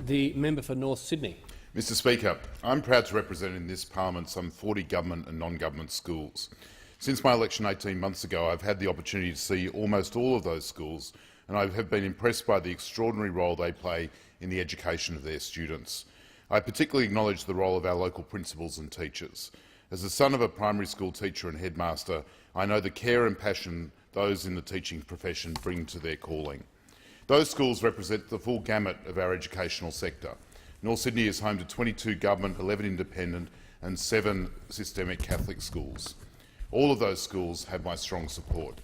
The member for North Sydney. Mr Speaker, I'm proud to represent in this parliament some 40 government and non-government schools. Since my election 18 months ago, I've had the opportunity to see almost all of those schools, and I have been impressed by the extraordinary role they play in the education of their students. I particularly acknowledge the role of our local principals and teachers. As the son of a primary school teacher and headmaster, I know the care and passion those in the teaching profession bring to their calling. Those schools represent the full gamut of our educational sector. North Sydney is home to 22 government, 11 independent and 7 systemic Catholic schools. All of those schools have my strong support.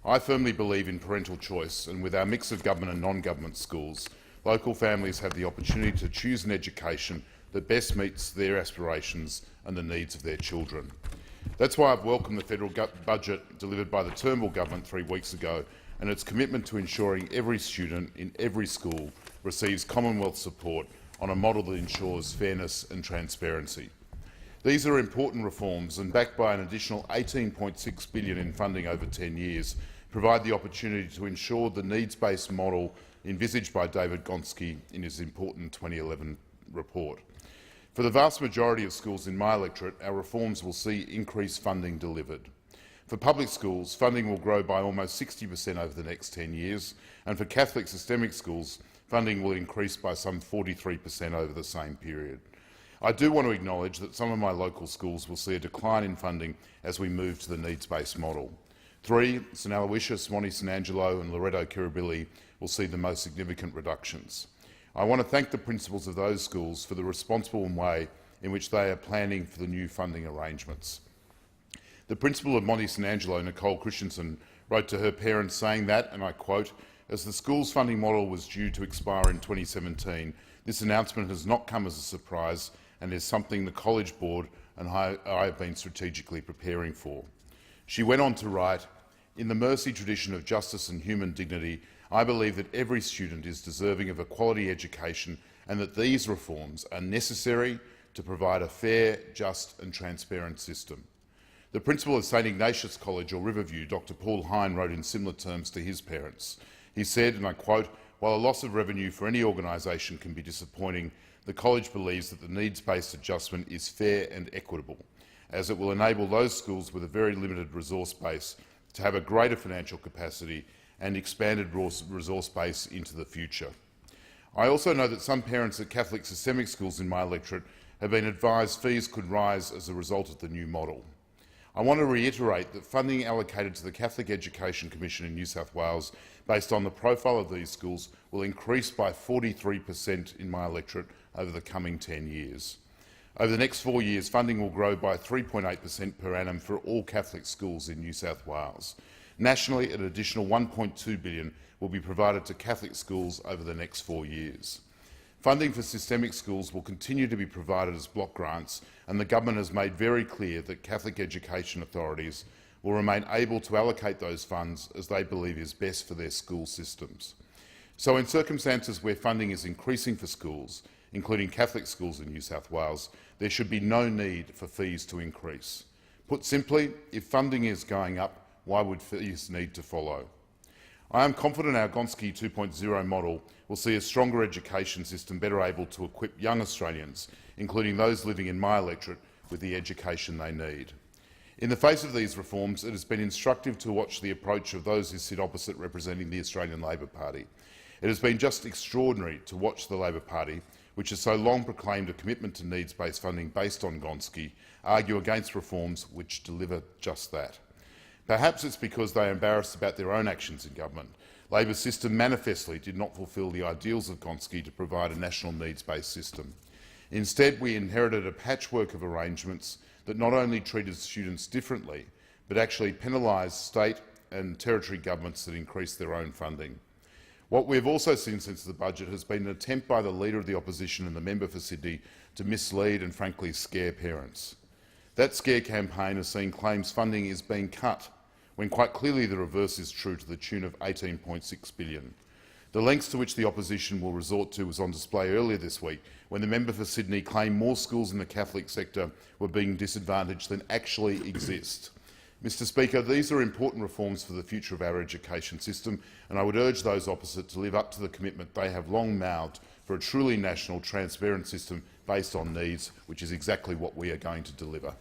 I firmly believe in parental choice, and with our mix of government and non-government schools, local families have the opportunity to choose an education that best meets their aspirations and the needs of their children. That's why I've welcomed the federal budget delivered by the Turnbull government 3 weeks ago and its commitment to ensuring every student in every school receives Commonwealth support on a model that ensures fairness and transparency. These are important reforms, and backed by an additional $18.6 billion in funding over 10 years, provide the opportunity to ensure the needs-based model envisaged by David Gonski in his important 2011 report. For the vast majority of schools in my electorate, our reforms will see increased funding delivered. For public schools, funding will grow by almost 60% over the next 10 years, and for Catholic systemic schools, funding will increase by some 43% over the same period. I do want to acknowledge that some of my local schools will see a decline in funding as we move to the needs-based model. 3, St Aloysius, Monty St Angelo and Loreto Kirribilli will see the most significant reductions. I want to thank the principals of those schools for the responsible way in which they are planning for the new funding arrangements. The principal of Monty St Angelo, Nicole Christensen, wrote to her parents saying that, and I quote, "As the school's funding model was due to expire in 2017, this announcement has not come as a surprise and is something the College Board and I have been strategically preparing for." She went on to write, "In the mercy tradition of justice and human dignity, I believe that every student is deserving of a quality education and that these reforms are necessary to provide a fair, just and transparent system." The principal of St Ignatius College or Riverview, Dr Paul Hine, wrote in similar terms to his parents. He said, and I quote, "While a loss of revenue for any organisation can be disappointing, the college believes that the needs-based adjustment is fair and equitable, as it will enable those schools with a very limited resource base to have a greater financial capacity and expanded resource base into the future." I also know that some parents at Catholic systemic schools in my electorate have been advised fees could rise as a result of the new model. I want to reiterate that funding allocated to the Catholic Education Commission in New South Wales, based on the profile of these schools, will increase by 43% in my electorate over the coming 10 years. Over the next 4 years, funding will grow by 3.8% per annum for all Catholic schools in New South Wales. Nationally, an additional $1.2 billion will be provided to Catholic schools over the next 4 years. Funding for systemic schools will continue to be provided as block grants, and the government has made very clear that Catholic education authorities will remain able to allocate those funds as they believe is best for their school systems. So in circumstances where funding is increasing for schools, including Catholic schools in New South Wales, there should be no need for fees to increase. Put simply, if funding is going up, why would fees need to follow? I am confident our Gonski 2.0 model will see a stronger education system better able to equip young Australians, including those living in my electorate, with the education they need. In the face of these reforms, it has been instructive to watch the approach of those who sit opposite representing the Australian Labor Party. It has been just extraordinary to watch the Labor Party, which has so long proclaimed a commitment to needs-based funding based on Gonski, argue against reforms which deliver just that. Perhaps it's because they are embarrassed about their own actions in government. Labor's system manifestly did not fulfil the ideals of Gonski to provide a national needs-based system. Instead, we inherited a patchwork of arrangements that not only treated students differently, but actually penalised state and territory governments that increased their own funding. What we have also seen since the budget has been an attempt by the Leader of the Opposition and the member for Sydney to mislead and frankly scare parents. That scare campaign has seen claims funding is being cut, when quite clearly the reverse is true, to the tune of $18.6 billion. The lengths to which the opposition will resort to was on display earlier this week, when the member for Sydney claimed more schools in the Catholic sector were being disadvantaged than actually exist. Mr Speaker, these are important reforms for the future of our education system, and I would urge those opposite to live up to the commitment they have long mouthed for a truly national, transparent system based on needs, which is exactly what we are going to deliver.